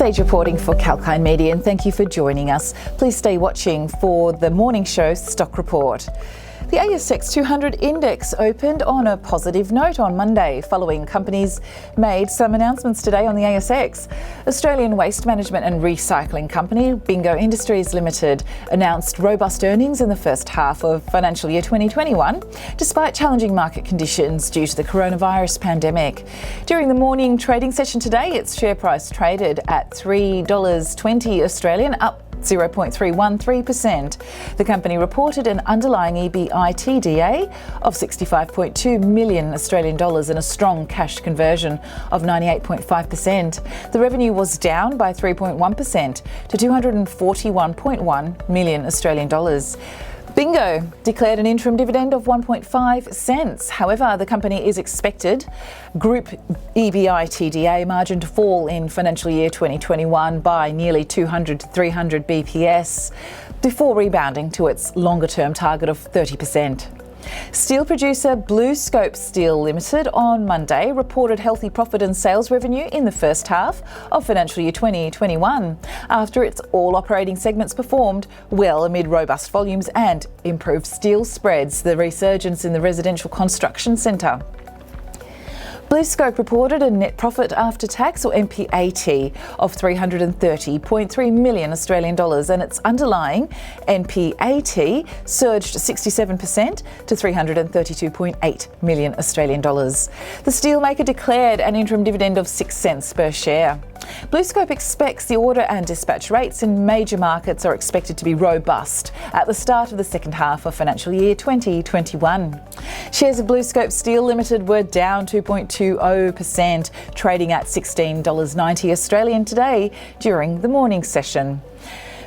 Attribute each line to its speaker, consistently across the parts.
Speaker 1: Sage reporting for Kalkine Media, and thank you for joining us. Please stay watching for the Morning Show stock report. The ASX200 index opened on a positive note on Monday, following companies made some announcements today on the ASX. Australian waste management and recycling company Bingo Industries Ltd announced robust earnings in the first half of financial year 2021, despite challenging market conditions due to the coronavirus pandemic. During the morning trading session today, its share price traded at $3.20 Australian, up 0.313%. The company reported an underlying EBITDA of 65.2 million Australian dollars and a strong cash conversion of 98.5%. The revenue was down by 3.1% to 241.1 million Australian dollars. Bingo declared an interim dividend of 1.5 cents. However, the company is expected group EBITDA margin to fall in financial year 2021 by nearly 200 to 300 BPS before rebounding to its longer-term target of 30%. Steel producer BlueScope Steel Ltd on Monday reported healthy profit and sales revenue in the first half of financial year 2021, after its all operating segments performed well amid robust volumes and improved steel spreads, the resurgence in the residential construction sector. BlueScope reported a net profit after tax, or NPAT, of 330.3 million Australian dollars, and its underlying NPAT surged 67% to 332.8 million Australian dollars. The steelmaker declared an interim dividend of 6 cents per share. BlueScope expects the order and dispatch rates in major markets are expected to be robust at the start of the second half of financial year 2021. Shares of BlueScope Steel Ltd were down 2.20%, trading at $16.90 Australian today during the morning session.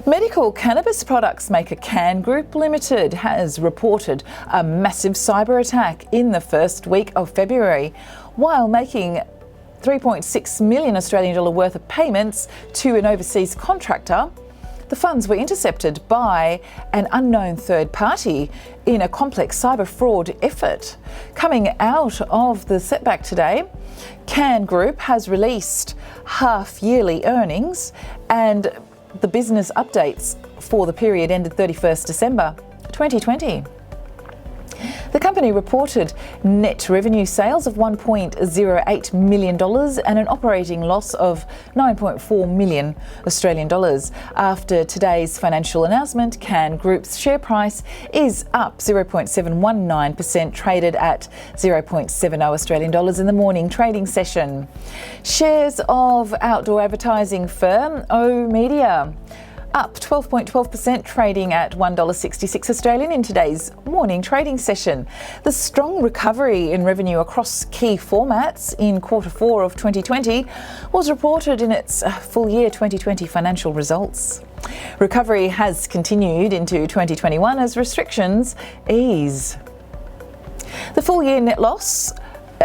Speaker 1: Medical cannabis products maker Kalkine Group Limited has reported a massive cyber attack in the first week of February, while making $3.6 million Australian dollar worth of payments to an overseas contractor. The funds were intercepted by an unknown third party in a complex cyber fraud effort. Coming out of the setback today, Kalkine Group has released half-yearly earnings and the business updates for the period ended 31st December 2020. The company reported net revenue sales of $1.08 million and an operating loss of 9.4 million Australian dollars. After today's financial announcement, Kalkine Group's share price is up 0.719%, traded at 0.70 Australian dollars in the morning trading session. Shares of outdoor advertising firm oOh!media up 12.12%, trading at $1.66 Australian in today's morning trading session. The strong recovery in revenue across key formats in quarter 4 of 2020 was reported in its full year 2020 financial results. Recovery has continued into 2021 as restrictions ease. The full year net loss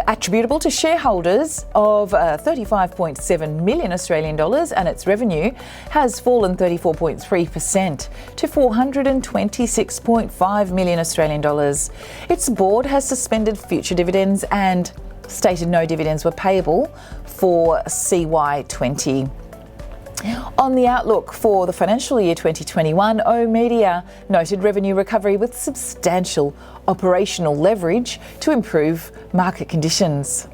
Speaker 1: attributable to shareholders of 35.7 million Australian dollars, and its revenue has fallen 34.3% to 426.5 million Australian dollars. Its board has suspended future dividends and stated no dividends were payable for CY20. On the outlook for the financial year 2021, oOh!media noted revenue recovery with substantial operational leverage to improve market conditions.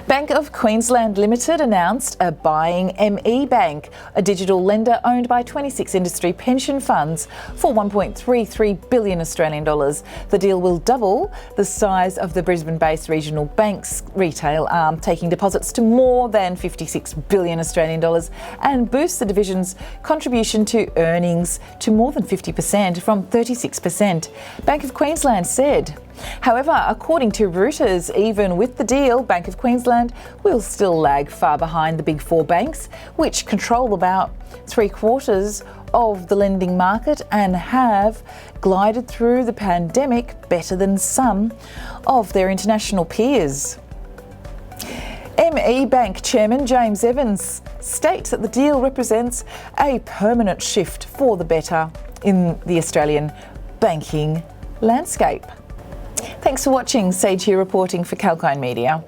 Speaker 1: Bank of Queensland Limited announced a buying ME Bank, a digital lender owned by 26 industry pension funds, for 1.33 billion Australian dollars. The deal will double the size of the Brisbane-based regional bank's retail arm, taking deposits to more than 56 billion Australian dollars, and boost the division's contribution to earnings to more than 50% from 36%, Bank of Queensland said. However, according to Reuters, even with the deal, Bank of Queensland will still lag far behind the big four banks, which control about 3/4 of the lending market and have glided through the pandemic better than some of their international peers. ME Bank Chairman James Evans states that the deal represents a permanent shift for the better in the Australian banking landscape. Thanks for watching. Sage here reporting for Kalkine Media.